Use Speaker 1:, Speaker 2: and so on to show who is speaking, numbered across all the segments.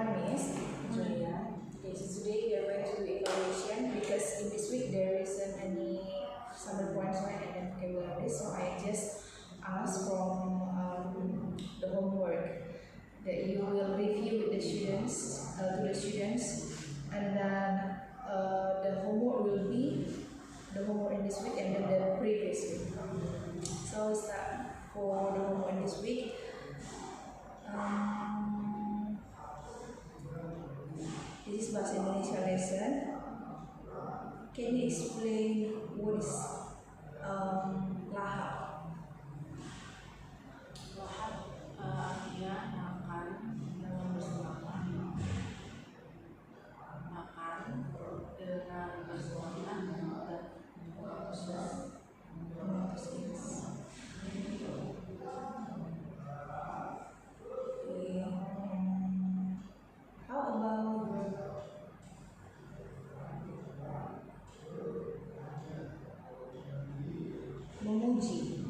Speaker 1: everyone, Miss Julia. Okay, so today we are going to do evaluation because in this week there isn't any summer points and then vocabulary. So I just asked from the homework that you will review with the students, and then the homework will be the homework in this week and then the previous week. So we start for the homework in this week. This is Bahasa Indonesia lesson. Can you explain what is lahap?
Speaker 2: Lahap artinya makan dengan bersama, makan dengan bersama dan antusias.
Speaker 1: Okay. How about memuji?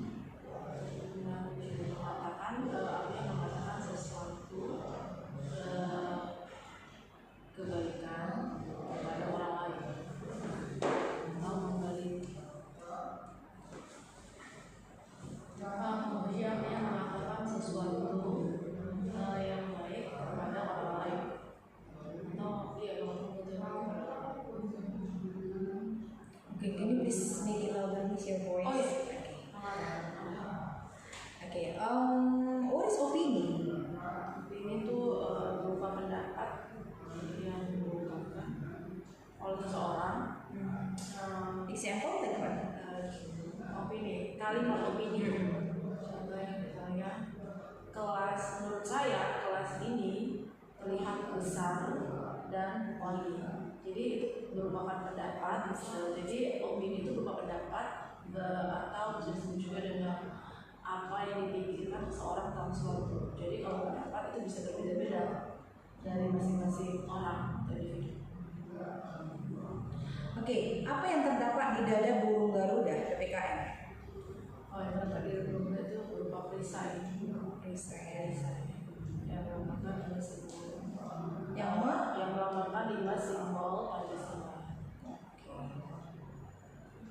Speaker 2: Mengatakan sesuatu kebaikan kepada orang lain atau memberi. Memuji artinya mengatakan sesuatu yang baik kepada orang lain atau
Speaker 1: Okay, can you please make it louder with your voice?
Speaker 2: Oh, yeah.
Speaker 1: Okay. What is opinion?
Speaker 2: Opini itu berupa pendapat yang diungkapkan oleh seseorang.
Speaker 1: Example, like what?
Speaker 2: Opini, kalimat opini. Contohnya misalnya, menurut saya kelas ini terlihat besar dan wangi. Jadi itu merupakan pendapat. Jadi opini itu berupa pendapat atau bisa disebut juga dengan apa yang dipikirkan seseorang tentang sesuatu. Jadi kalau pendapat itu bisa berbeda-beda dari masing-masing orang atau individu.
Speaker 1: Oke, apa yang terdapat di dada burung Garuda PPKN?
Speaker 2: Oh, yang terdapat di burung Garuda itu berupa perisai. Yang melambangkan lima simbol Pancasila.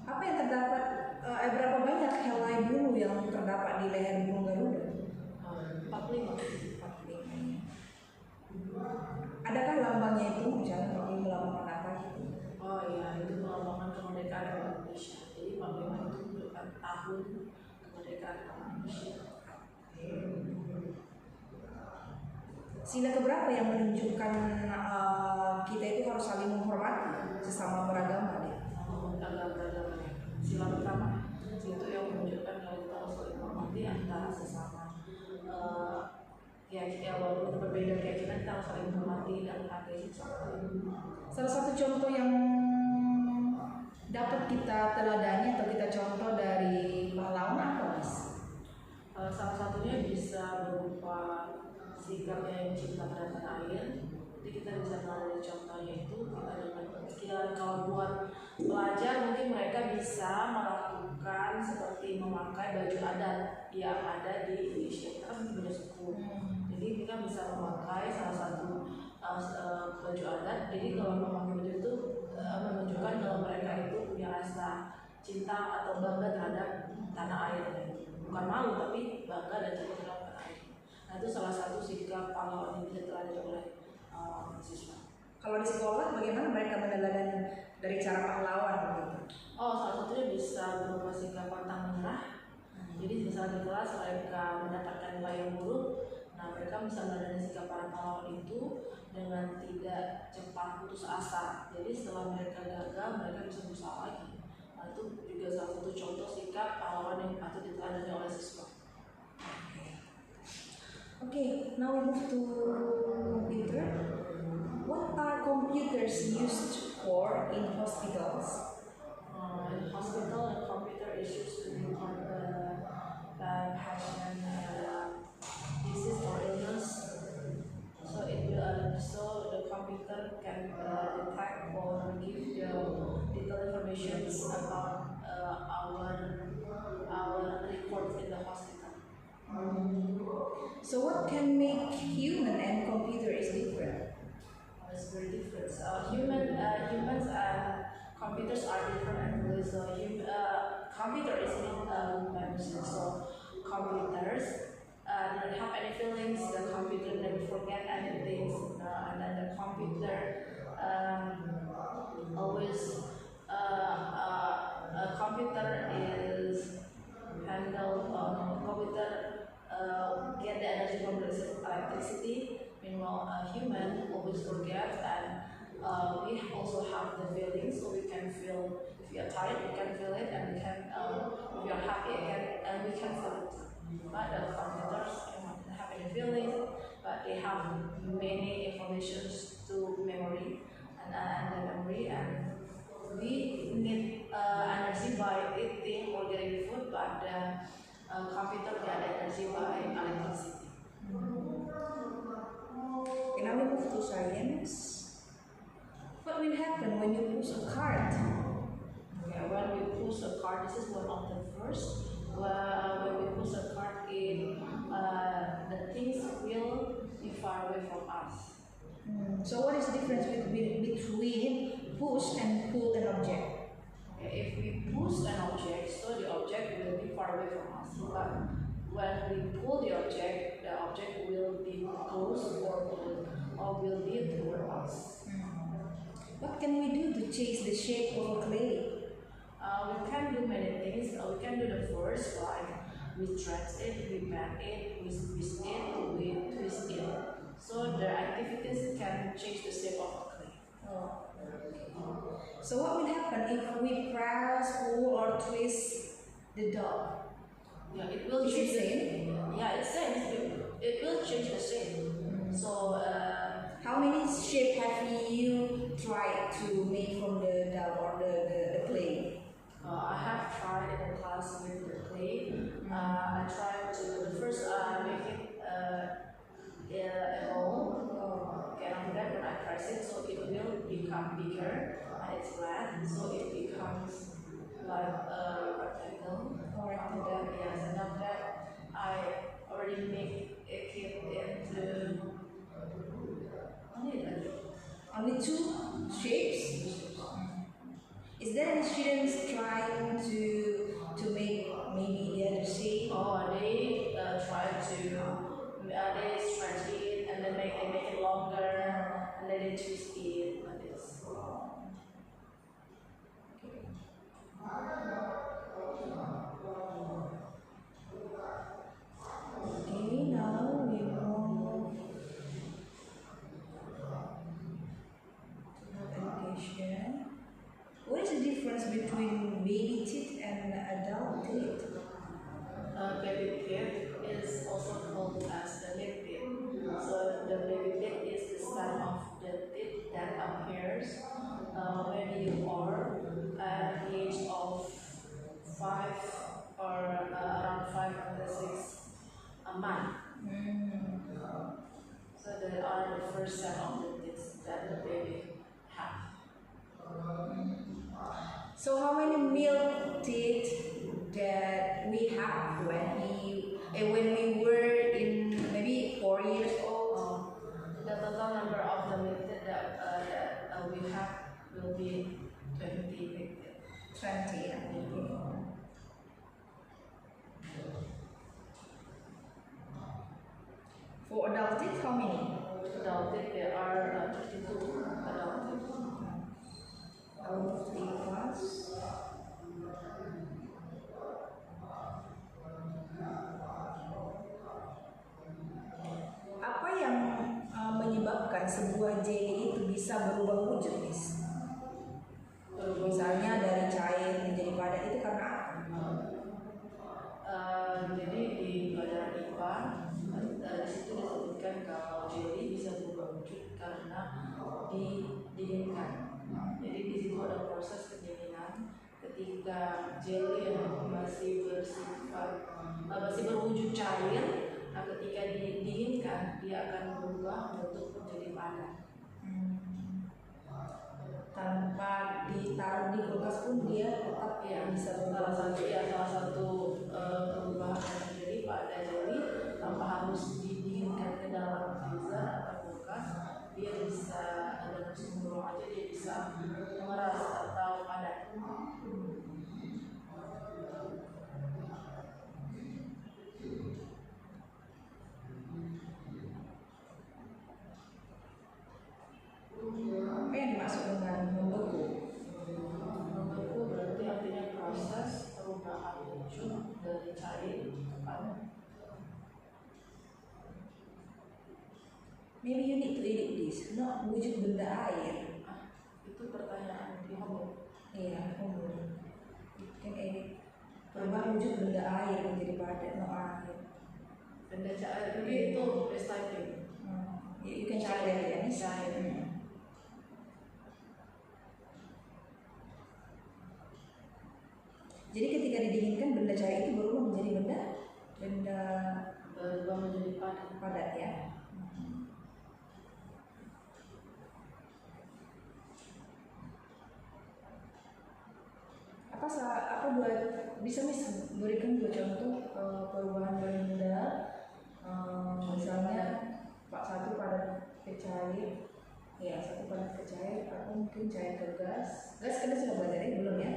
Speaker 1: Apa yang terdapat? Berapa banyak helai bulu yang terdapat di leher burung Garuda?
Speaker 2: 45.
Speaker 1: Adakah lambangnya itu, misalnya seperti melambangkan apa gitu?
Speaker 2: Oh iya, itu melambangkan kemerdekaan Indonesia. Jadi 45 itu menunjukkan tahun kemerdekaan Indonesia.
Speaker 1: Sila keberapa yang menunjukkan kita itu harus saling menghormati sesama beragama deh?
Speaker 2: Beragama. Sila pertama itu yang menunjukkan kalau kita harus saling menghormati antara sesama. Walaupun berbeda keyakinan kita harus saling menghormati dan menghargai sesama.
Speaker 1: Salah satu contoh yang dapat kita teladani atau kita contoh dari pahlawan apa, Mas?
Speaker 2: Salah satunya bisa berupa sikapnya yang cinta pada tanah air. Jadi kita bisa melihat contohnya itu kalau buat pelajar mungkin mereka bisa melakukan seperti memakai baju adat yang ada di Indonesia. Kita kan punya suku. Jadi kita bisa memakai salah satu baju adat. Jadi kalau memakai baju itu menunjukkan bahwa mereka itu punya rasa cinta atau bangga terhadap tanah air. Bukan malu tapi bangga dan cinta terhadap tanah air. Nah, itu salah satu sikap pahlawan yang bisa teladani oleh siswa.
Speaker 1: Kalau di sekolah bagaimana mereka meneladani dari cara pahlawan gitu?
Speaker 2: Oh, salah satunya bisa berupa sikap pantang menyerah. Jadi misalnya di kelas mereka mendapatkan nilai yang buruk, nah mereka bisa meneladani sikap para pahlawan itu dengan tidak cepat putus asa. Jadi setelah mereka gagal, mereka bisa berusaha lagi. Nah, itu juga salah satu contoh sikap pahlawan yang patut diteladani oleh siswa.
Speaker 1: Okay, now we move to computer. What are computers used for in hospitals?
Speaker 2: In hospital, a computer is used to record the patient disease or illness. So the computer can detect or give the detailed information about our records in the hospital.
Speaker 1: So what can make human and computer is different?
Speaker 2: It's very different. Humans and computers are different because computer is in machine. So computers don't have any feelings. The computer never forget anything, and then the computer always a computer is handle computer get the energy from the electricity. Meanwhile, a human always forget, and we also have the feelings, so we can feel. If we are tired, we can feel it, and we can. If we are happy, we can feel it. But the computers cannot have any feelings, but they have many informations to memory, and the memory, and we need energy by eating or getting food, but the computer get energy by electricity.
Speaker 1: Okay, now we move to science. What will happen when you push a card?
Speaker 2: Okay, when we push a card, this is one of the first. When we push a card in, the things will be far away from us.
Speaker 1: So what is the difference between push and pull an object?
Speaker 2: Okay, if we push an object, so the object will be far away from us. But when we pull the object will be close or will be toward us.
Speaker 1: What can we do to change the shape of a clay?
Speaker 2: We can do many things. We can do the first, like we stretch it, we bend it, we squeeze it, we twist it. So the activities can change the shape of a clay.
Speaker 1: So what will happen if we press, pull, or twist the doll?
Speaker 2: Yeah, it will
Speaker 1: Is it
Speaker 2: change.
Speaker 1: same?
Speaker 2: Yeah, it's same. It will change the shape. So
Speaker 1: How many shape have you tried to make from the doll or the clay?
Speaker 2: I have tried in a class with the clay. I tried to first make it a hole. Okay, after that when I press it, so it will become bigger and it's flat, so it becomes like a rectangle. After that, yes, and after that I already make it into
Speaker 1: Only two shapes? Is there any students trying to make maybe the other shape?
Speaker 2: Oh, they try to they stretch it and then they make it longer and then they twist it like this.
Speaker 1: Okay, now we move to education. What is the difference between baby teeth and adult teeth?
Speaker 2: Baby teeth is also called as the lip teeth. So the baby teeth is the stem of the teeth that appears when you are at the age of 5 or around 5 or 6 a month. So they are the first set of the teeth that the baby have.
Speaker 1: So how many milk teeth that we have when we were in maybe 4 years old?
Speaker 2: The total number of the milk teeth that we have will be 20 milk teeth.
Speaker 1: 20. Yeah. For adult teeth, how many?
Speaker 2: Adult teeth, there are 32 adult teeth.
Speaker 1: Out of 3 class. Apa yang menyebabkan sebuah jelly itu bisa berubah wujud, Miss? Misalnya dari cair menjadi padat itu karena apa?
Speaker 2: Jadi di pelajaran IPA di situ disebutkan kalau jelly bisa berubah wujud karena didinginkan. Jadi di situ ada proses pendinginan. Ketika jelly yang masih berwujud cair, nah ketika didinginkan dia akan berubah bentuk menjadi padat.
Speaker 1: Tanpa ditaruh di kulkas pun dia tetap bisa berubah.
Speaker 2: Salah satu perubahan yang terjadi pada jelly tanpa harus didinginkan ke dalam freezer atau kulkas, dia bisa dalam suhu ruang aja dia bisa mengeras atau padat.
Speaker 1: Apa yang dimaksud dengan membeku?
Speaker 2: Membeku berarti artinya proses perubahan wujud dari cair ke padat.
Speaker 1: Maybe you need to edit this, not wujud benda air.
Speaker 2: Itu pertanyaan di homework.
Speaker 1: Iya, kan edit perubahan wujud benda air menjadi padat, no air.
Speaker 2: Benda cair itu recycling.
Speaker 1: You can try that ya,
Speaker 2: Cair.
Speaker 1: Jadi ketika didinginkan benda cair itu berubah menjadi benda
Speaker 2: Berubah menjadi
Speaker 1: padat ya. Apa buat bisa berikan dua contoh perubahan benda, misalnya satu padat ke cair, ya satu padat ke cair atau mungkin cair ke gas. Gas kan sudah belajar ya belum ya?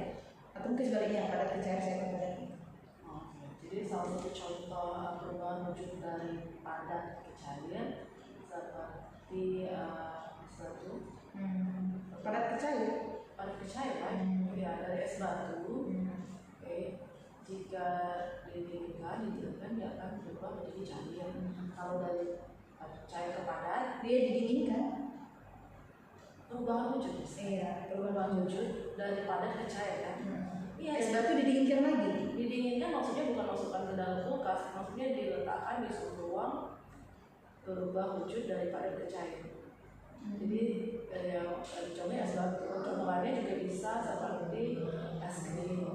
Speaker 1: Atau mungkin sebaliknya padat ke cair, cair ke padat.
Speaker 2: Jadi salah satu contoh perubahan wujud dari padat ke cair seperti satu
Speaker 1: padat ke cair.
Speaker 2: Padat ke cair kan? Ya, dari es batu. Oke. Jika didinginkan dia akan berubah menjadi cair. Kalau dari cair ke padat,
Speaker 1: Dia didinginkan.
Speaker 2: perubahan wujud.
Speaker 1: Iya,
Speaker 2: Perubahan wujud dari padat ke cair kan?
Speaker 1: Iya, es batu didinginkan lagi.
Speaker 2: Didinginkan maksudnya bukan masukkan ke dalam kulkas, maksudnya diletakkan di suhu ruang, berubah wujud dari padat ke cair. Jadi yang contohnya es batu, contoh lainnya juga bisa seperti es krim.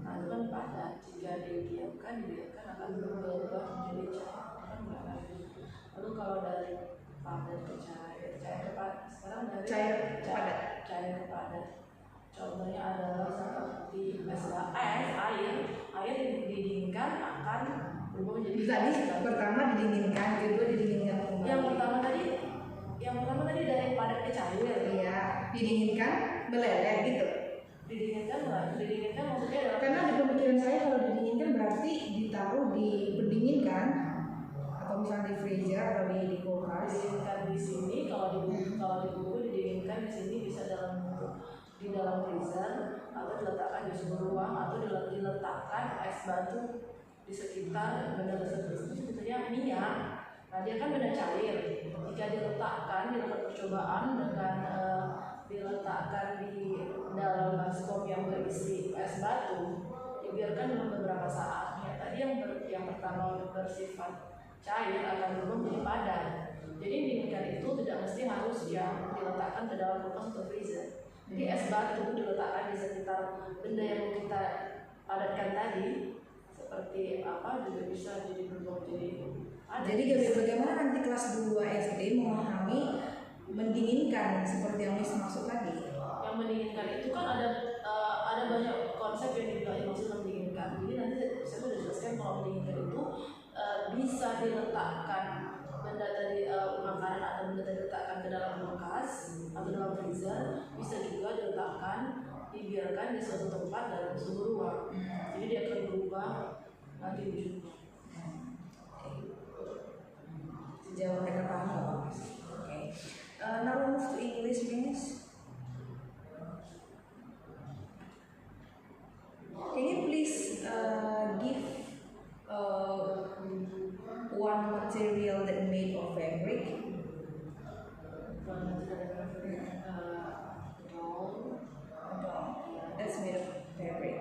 Speaker 2: Nah itu kan padat, jika didiamkan akan berubah menjadi cair. Kan enggak. Lalu kalau dari padat ke cair ke padat, sekarang dari
Speaker 1: Cair ke padat.
Speaker 2: Cair ke padat. Contohnya adalah seperti air didinginkan akan berubah menjadi
Speaker 1: Tadi pertama didinginkan, kedua didinginkan kembali.
Speaker 2: Yang pertama tadi dari padat ke cair.
Speaker 1: Iya, didinginkan meleleh gitu.
Speaker 2: Didinginkan maksudnya adalah
Speaker 1: Karena di pemikiran saya kalau didinginkan berarti ditaruh di pendinginkan atau misalnya di freezer atau di kulkas.
Speaker 2: didinginkan di sini kalau di buku didinginkan di sini bisa dalam bentuk di dalam freezer atau diletakkan di suhu ruang atau diletakkan es batu di sekitar benda tersebut. Misalnya minyak, nah dia kan benda cair. Jika dilakukan percobaan dengan diletakkan di dalam baskom yang berisi es batu, dibiarkan dalam beberapa saat. Ya, tadi yang pertama bersifat cair akan berubah menjadi padat. Jadi demikian itu tidak mesti harus yang diletakkan ke dalam kulkas atau freezer. Jadi es batu diletakkan di sekitar benda yang kita padatkan tadi, seperti apa juga bisa jadi berubah menjadi padat.
Speaker 1: Jadi bagaimana nanti kelas 2 SD memahami mendinginkan seperti yang Miss maksud tadi?
Speaker 2: Yang mendinginkan itu kan ada banyak konsep yang dimaksud mendinginkan. Jadi nanti saya sudah jelaskan kalau mendinginkan itu bisa diletakkan benda tadi makanan atau benda tadi diletakkan ke dalam kulkas atau dalam freezer, bisa juga dibiarkan di suatu tempat dalam suhu ruang. Jadi dia akan berubah nanti wujudnya.
Speaker 1: Sejauh mereka paham. Okay. Now we move to English, Miss. Can you please give one material that made of fabric? That's made of fabric.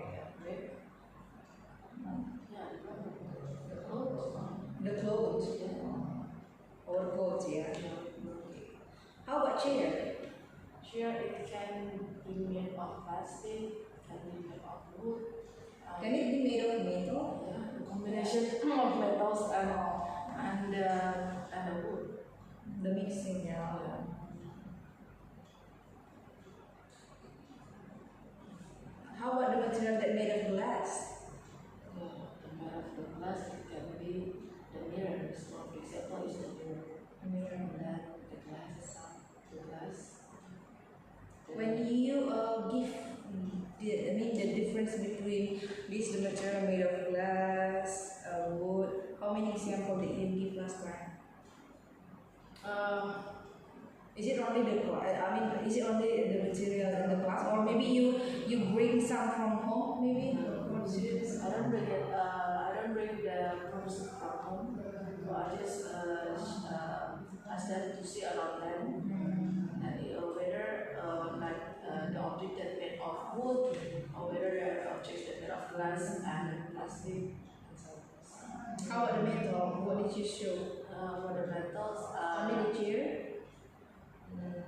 Speaker 1: The clothes. Or coats, yeah. How about chair?
Speaker 2: Chair, it can be made of plastic, can be made of wood.
Speaker 1: Can it be made of metal?
Speaker 2: Yeah, the combination of metals and wood.
Speaker 1: The mixing, yeah. How about the material that made of glass?
Speaker 2: The made of the glass, it can be the mirrors.
Speaker 1: Is it only the is it only the material in the class, or maybe you bring some from home? Maybe for students.
Speaker 2: I don't bring it. I don't bring the props from home. So I just ask them to see around them, and whether the object that made of wood, or whether the objects that made of glass and plastic. And so on.
Speaker 1: How about the metal? What did you show?
Speaker 2: For the metals,
Speaker 1: Only the chair.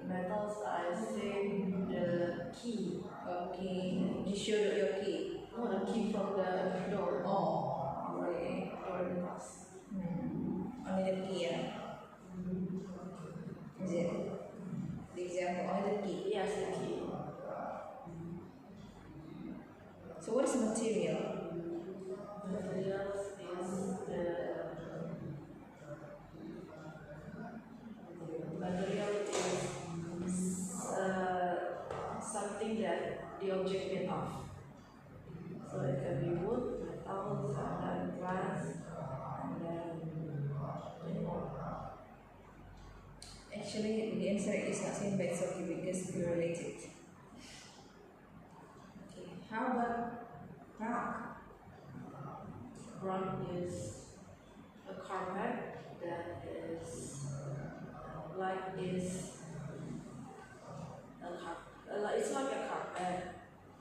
Speaker 2: metals, I think the key.
Speaker 1: Okay. You showed your key.
Speaker 2: No, the key from the door.
Speaker 1: Oh. Okay.
Speaker 2: Door in the class.
Speaker 1: Only the key. Yeah. Is it? The example, only the key.
Speaker 2: Yes, the key.
Speaker 1: So what is the material?
Speaker 2: Materials is the material is something that the object made of. So it can be wood, metals, and then glass, and then
Speaker 1: Actually, the answer is not same, but it's okay because they're related. Okay. How about rock?
Speaker 2: rock is a carpet that is it's like a carpet.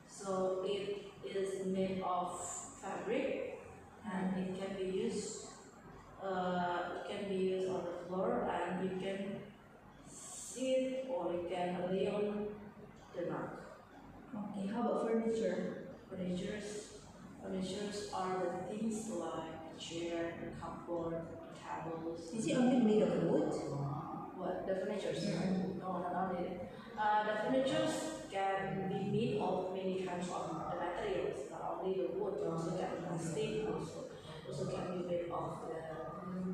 Speaker 2: So it is made of fabric, and it can be used. It can be used on the floor, and you can sit or you can lay on the rug.
Speaker 1: Okay. How about furniture?
Speaker 2: Furnitures are the things like chair, cupboard, tables.
Speaker 1: Is it only made of wood?
Speaker 2: What the furnitures?
Speaker 1: Mhm.
Speaker 2: No, not only. The furnitures can be made of many kinds of the materials. Not only the wood, also can be plastic. Also can be made of the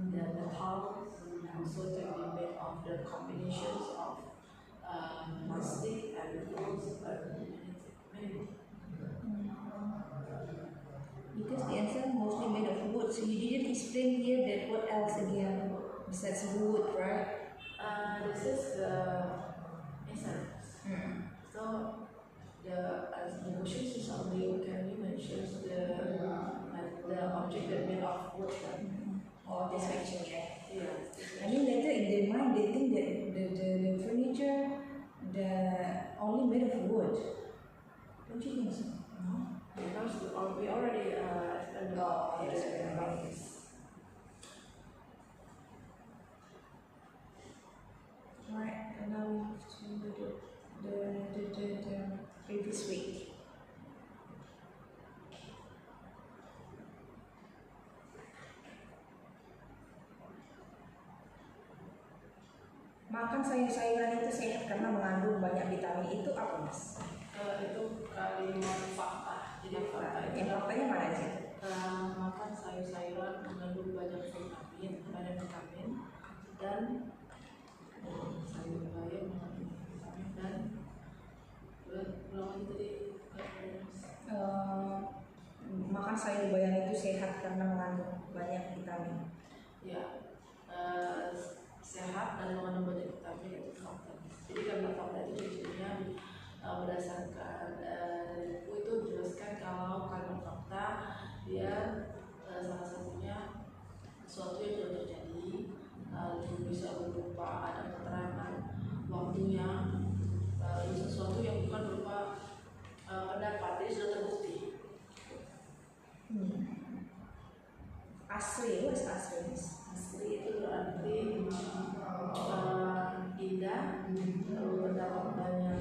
Speaker 2: metal. Also can be made of the combinations of plastic and wood. Many.
Speaker 1: Because the answer mostly made of wood, so you didn't explain here that what else again besides wood, right?
Speaker 2: This is the answer. So the question is only can you mention the object that made of wood?
Speaker 1: Or this picture, yeah.
Speaker 2: Yeah.
Speaker 1: I mean, later in their mind, they think that the furniture, only made of wood. Don't you think so? No.
Speaker 2: Because we already explained about this.
Speaker 1: Alright, and now we move to the previous week. Makan sayur-sayuran itu sehat karena mengandung banyak vitamin, itu apa, Mas?
Speaker 2: Itu kalimat fakta. Jadi fakta itu
Speaker 1: Yang faktanya mana aja?
Speaker 2: makan sayur-sayuran mengandung banyak vitamin, dan sayur bayam mengandung vitamin dan belum tadi
Speaker 1: Makan sayur bayam itu sehat karena mengandung banyak vitamin.
Speaker 2: ya sehat dan mengandung banyak vitamin itu fakta. Jadi karena fakta itu jadinya berdasarkan buku itu dijelaskan kalau kalimat fakta dia salah satunya sesuatu yang sudah terjadi, bisa berupa ada keterangan waktunya, sesuatu yang bukan berupa pendapat, jadi sudah terbukti.
Speaker 1: Asri, what is asri?
Speaker 2: Asli itu berarti indah, lalu terdapat banyak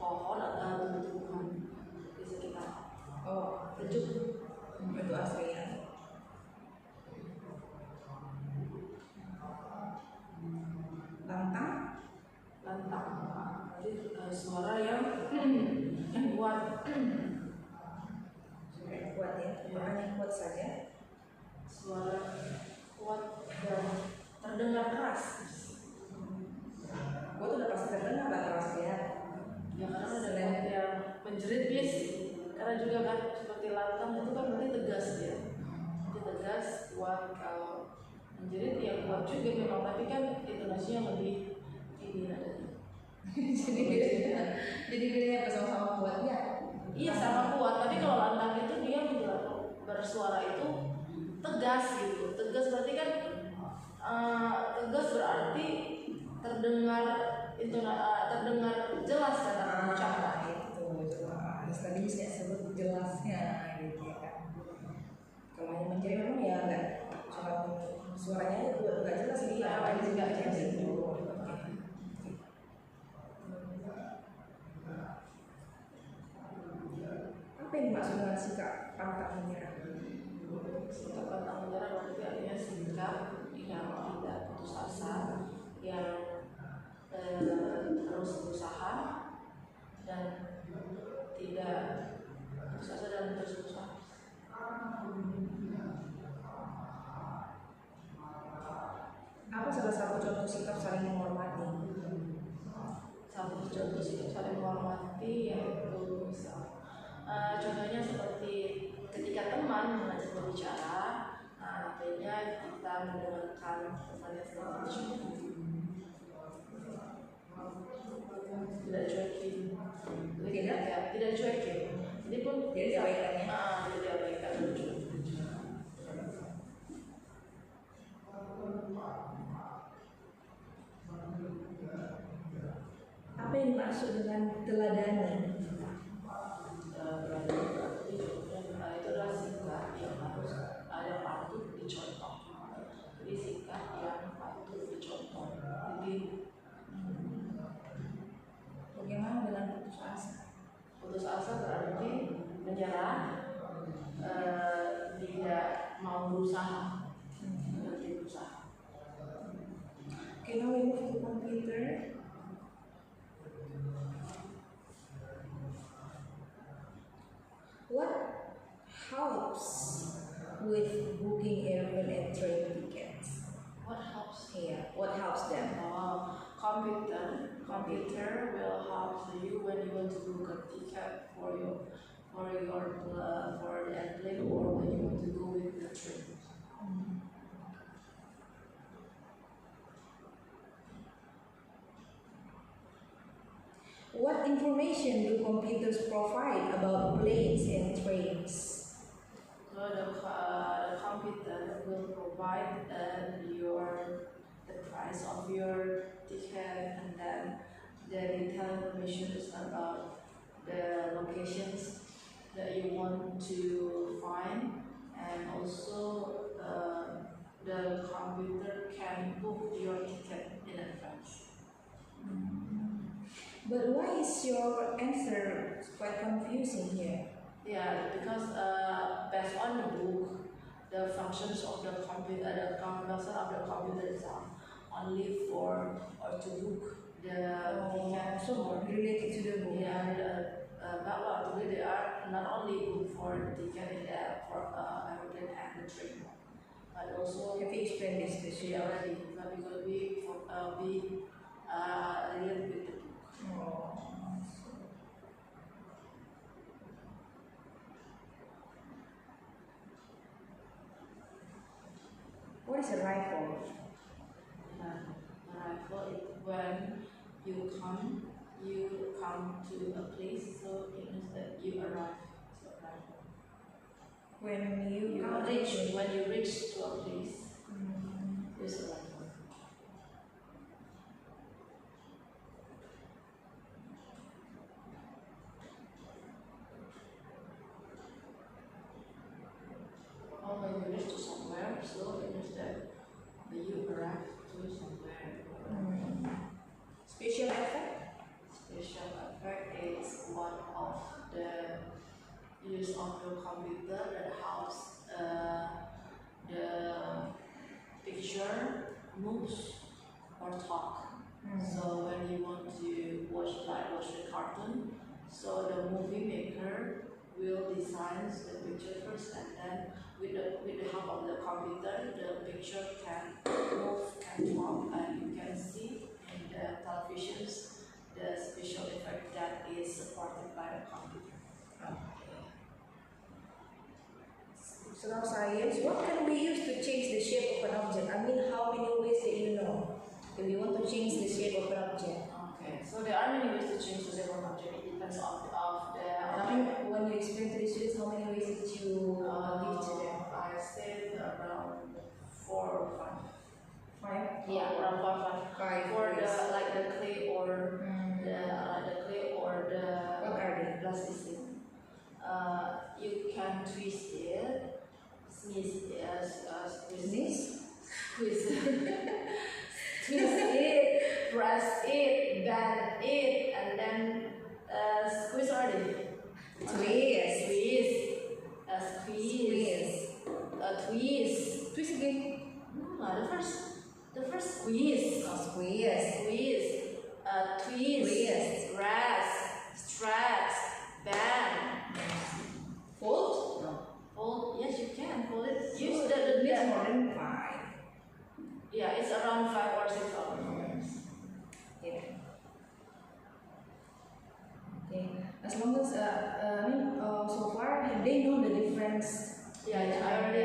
Speaker 2: pohon atau tumbuhan di sekitar.
Speaker 1: Oh, sejuk. Itu asri ya. Lantang.
Speaker 2: Berarti suara yang kuat.
Speaker 1: Suara yang kuat ya. Suara yang kuat saja.
Speaker 2: Suara kuat dan terdengar keras.
Speaker 1: Gua tuh udah pasti terdengar gak keras ya.
Speaker 2: Ya karena ada yang menjerit bis. Karena juga kan seperti lantang itu kan berarti tegas dia. Jadi tegas, kuat. Kalau menjerit ya kuat juga memang, tapi tapi kan intonasinya lebih ini nadanya.
Speaker 1: Jadi bedanya apa sama-sama kuatnya?
Speaker 2: Iya sama kuat, tapi kalau lantang itu dia bersuara itu tegas gitu. Tegas berarti kan tegas berarti terdengar terdengar jelas kata ucapan.
Speaker 1: Itu jelas. Tadi saya sebut jelasnya gitu ya kan. Kalau hanya mencari memang ya enggak cuma suaranya itu enggak jelas sih.
Speaker 2: Apa ini enggak jelas itu.
Speaker 1: Apa yang dimaksud dengan sikap pantang menyerah?
Speaker 2: Sikap pantang menyerah berarti artinya sikap yang tidak putus asa, yang terus berusaha dan tidak putus asa dan terus berusaha.
Speaker 1: Apa salah satu contoh sikap saling menghormati?
Speaker 2: Satu contoh sikap saling menghormati yaitu misal contohnya seperti ketika teman mengajak berbicara, artinya kita mendengarkan temannya sedang berbicara, tidak cuekin, tidak cuekin, jadi pun
Speaker 1: Jadi diabaikannya.
Speaker 2: tidak diabaikan.
Speaker 1: Apa yang dimaksud dengan teladani?
Speaker 2: Itu adalah sikap yang harus ada patut dicontoh. Jadi sikap yang patut dicontoh. Jadi
Speaker 1: Bagaimana dengan putus asa?
Speaker 2: putus asa berarti menyerah, tidak mau berusaha, berhenti berusaha.
Speaker 1: Okay, now we move to computer. What helps with booking airplane and train tickets?
Speaker 2: What helps?
Speaker 1: Yeah, what helps them?
Speaker 2: Computer will help you when you want to book a ticket for the airplane or when you want to go with the train.
Speaker 1: What information do computers provide about planes and trains?
Speaker 2: So the computer will provide the price of your ticket and then the detailed information about the locations that you want to find, and also the computer can book your ticket in advance.
Speaker 1: But why is your answer quite confusing here?
Speaker 2: Yeah, because based on the book, the functions of the computer, the function of the computer is only for or to book the ticket.
Speaker 1: So related to the book.
Speaker 2: Yeah, but they are not only book for the ticket in the for aeroplane and the train, but also
Speaker 1: Have you explained this to
Speaker 2: we
Speaker 1: you?
Speaker 2: already, but because we related with the book.
Speaker 1: What is a rifle?
Speaker 2: Arrival is when you come to a place, so it means that you arrive. So arrival.
Speaker 1: When you
Speaker 2: When you reach to a place, is arrival. Or when you reach to somewhere, so it means that you arrive to somewhere.
Speaker 1: Special effect?
Speaker 2: Special effect is one of the use of the computer that helps the picture moves or talk. So when you want to watch the cartoon, so the movie maker will design the picture first, and then with the help of the computer, the picture can move, can talk, and you can see in the televisions the special effect that is supported by the computer.
Speaker 1: So now science, what can we use to change the shape of an object? I mean, how many ways that you know? to change the shape of an object.
Speaker 2: Okay, so there are many ways to change the shape of an object. It depends of the
Speaker 1: I think when you explain to the students, how many ways did you give to them?
Speaker 2: I said around 4 or 5.
Speaker 1: 5?
Speaker 2: Yeah, around 5.
Speaker 1: 5
Speaker 2: For
Speaker 1: ways.
Speaker 2: the like the clay or the clay or the
Speaker 1: What are they?
Speaker 2: plasticine. You can twist it, squeeze it,
Speaker 1: Sneeze?
Speaker 2: squeeze twist it, press it, bend it, and then squeeze already.
Speaker 1: Twist.
Speaker 2: Squeeze, squeeze, twist.
Speaker 1: Twist again.
Speaker 2: No, the first squeeze.
Speaker 1: Oh, squeeze.
Speaker 2: Squeeze, twist,
Speaker 1: Twist.
Speaker 2: press, stretch, bend.
Speaker 1: Fold? No.
Speaker 2: Fold. Yes, you can fold it. Use
Speaker 1: So
Speaker 2: the
Speaker 1: it's more than 5.
Speaker 2: Yeah, it's around 5 or 6 hours.
Speaker 1: Yeah. Okay. As long as I mean, so far they know the difference.
Speaker 2: Yeah, I already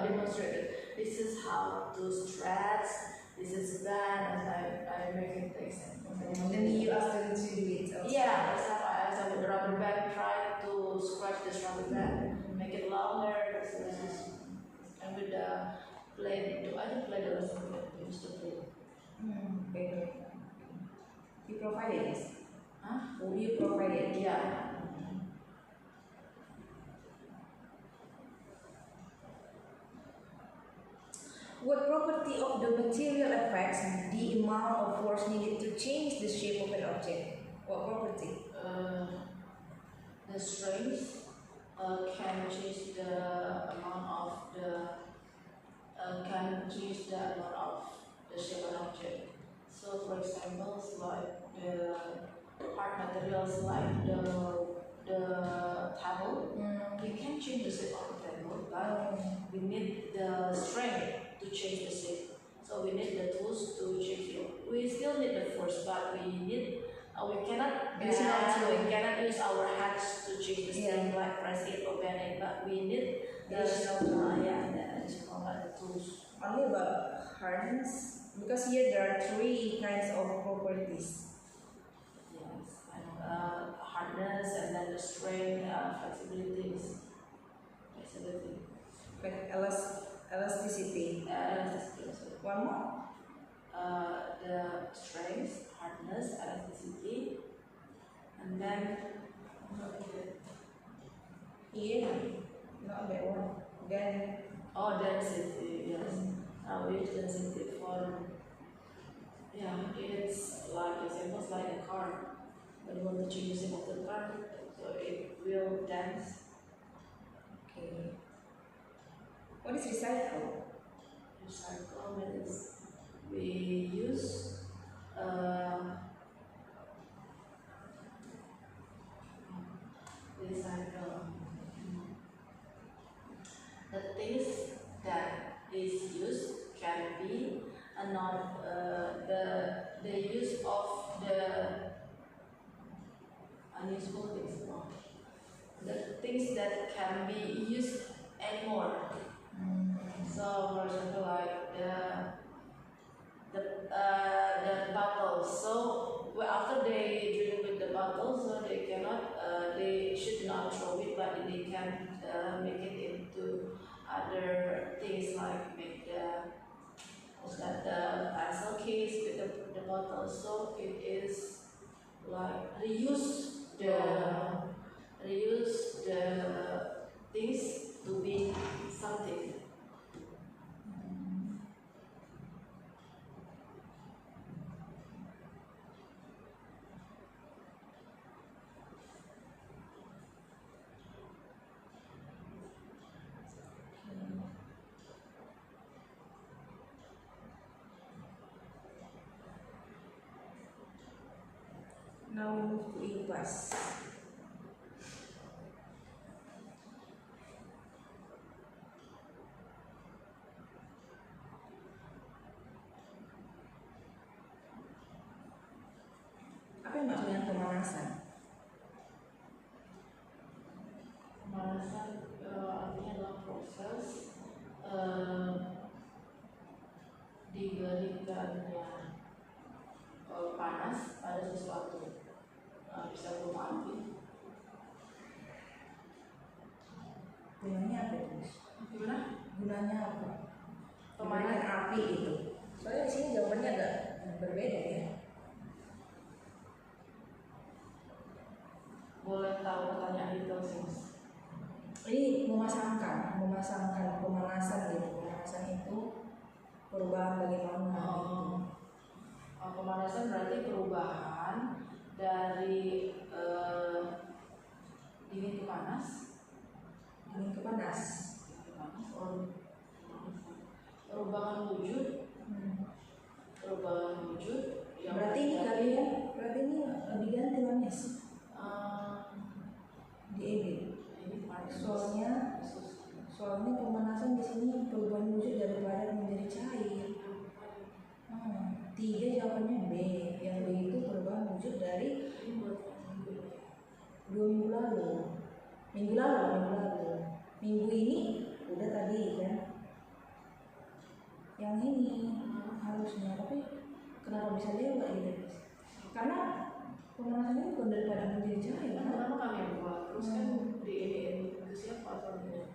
Speaker 2: demonstrated. This is how to stretch. This is bend, and I make it example.
Speaker 1: And then you ask them to do it. Also.
Speaker 2: Yeah, as I with the rubber band, try to scratch this rubber band, make it longer. And with the blade, I don't play the rest of it. I used to play.
Speaker 1: Okay. You provided this.
Speaker 2: Huh?
Speaker 1: Oh, you provided.
Speaker 2: Yeah.
Speaker 1: What property of the material affects the amount of force needed to change the shape of an object? What property?
Speaker 2: The strength can change the amount of the shape of an object. So, for example, like the hard materials like the table, we can change the shape of the table, but we need the strength to change the shape. So we need the tools to change it. We still need the force, but we cannot use our hands to change the shape, like press it or bend it. But we need the additional tools.
Speaker 1: Only about hardness, because here there are 3 kinds of properties.
Speaker 2: Yes, and hardness, and then the strength, flexibility.
Speaker 1: Like elasticity. One more.
Speaker 2: The strength, hardness, elasticity, and then
Speaker 1: Yeah, not that one. Then
Speaker 2: density. Yes, we use density for it's like examples like a car. When you want to change the shape of the car, so it will dense.
Speaker 1: okay. What is recycle?
Speaker 2: Recycle means we use recycle the things that is used can be not the use of the unuseful things. No. The things that can be used anymore. So, for example, like the bottles. So after they drink with the bottle, so they cannot, they should not throw it, but they can make it into other things, like make the pencil case with the bottle. So it is like reuse the things to be something.
Speaker 1: Now we move to IPAS. Apa yang maksud dengan pemanasan?
Speaker 2: Pemanasan artinya adalah proses diberikannya panas, ada sesuatu. Bisa berupa api.
Speaker 1: Gunanya apa itu?
Speaker 2: Gimana?
Speaker 1: Gunanya apa?
Speaker 2: Pemanas.
Speaker 1: Diberikan api gitu. Soalnya di sini jawabannya agak berbeda ya.
Speaker 2: Boleh tahu pertanyaan itu sih, Mas?
Speaker 1: Ini memasangkan pemanasan gitu. Pemanasan itu perubahan bagaimana gitu.
Speaker 2: Pemanasan berarti perubahan dari dingin ke panas.
Speaker 1: Dingin ke panas.
Speaker 2: Perubahan wujud. Perubahan wujud.
Speaker 1: Berarti ini diganti Manis di edit. Soalnya pemanasan di sini perubahan wujud dari padat menjadi cair. 3 jawabannya B. Yang B itu perubahan wujud dari 2 minggu lalu. Minggu ini udah tadi kan. Yang ini harusnya, tapi kenapa bisa lewat gitu? Karena pemanasan ini bukan dari padat menjadi cair.
Speaker 2: Kenapa kami yang buat? Terus kan di itu siapa asalnya?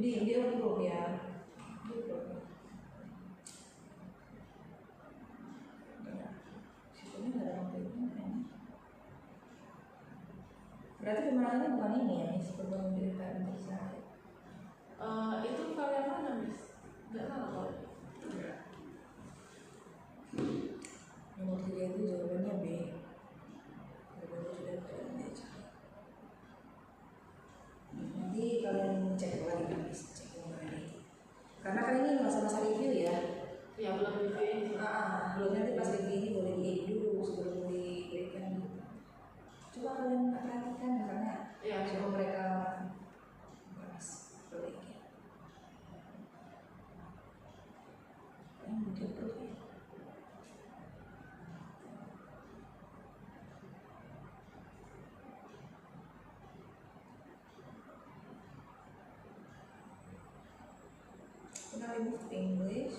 Speaker 1: Dia approve ya. Sistemnya nggak ada waktu itu. Berarti pemanasannya bukan ini ya, perubahan wujud dari padat menjadi cair.
Speaker 2: Itu kalian mana, Miss? Nggak tahu kok.
Speaker 1: Nomor 3 itu jawabannya B. Perubahan wujud dari padat menjadi cair. Nanti kalian cek lagi, cek lagi. Karena kan ini masa-masa review ya.
Speaker 2: Ya belum review.
Speaker 1: Belum, nanti pas review ini boleh di dulu sebelum diberikan. Coba kalian perhatikan karena sebelum mereka bahas perbaiki. Ini mungkin proof ya. Now we move to English.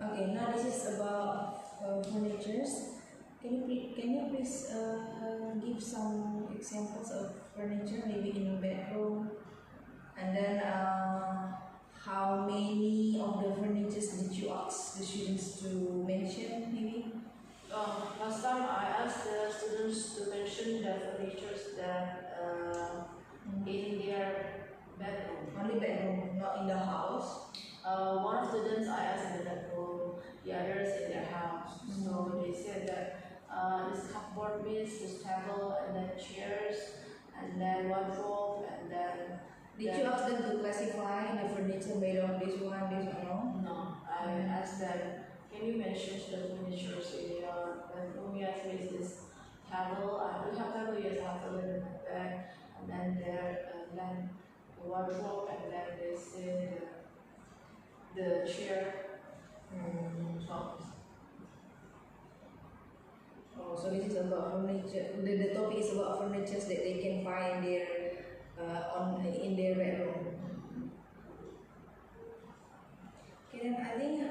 Speaker 1: Okay, now this is about furnitures. Can you please give some examples of furniture, maybe in bedroom, and then how many of the furnitures did you ask the students to mention, maybe?
Speaker 2: Last time I asked the students to mention the furnitures that in their bedroom.
Speaker 1: Only bedroom, not in the house.
Speaker 2: One of the students I asked in the bedroom, the others in their house. So they said that this cupboard means this table and then chairs and then wardrobe and then.
Speaker 1: Did you ask them to classify the furniture made of this one, no?
Speaker 2: No, I asked them, can you mention the furniture in your bedroom? Yes, with this table. We have table, yes, I have a little bed, and then there, and then the wardrobe, and then they say the chair.
Speaker 1: So this is about furniture. The topic is about furniture that they can find in their bedroom. Okay, then I think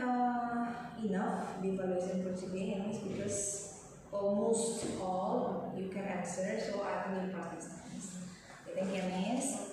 Speaker 1: enough the evaluation procedure is because almost all you can answer. So I think you pass this. Okay, thank you, Miss.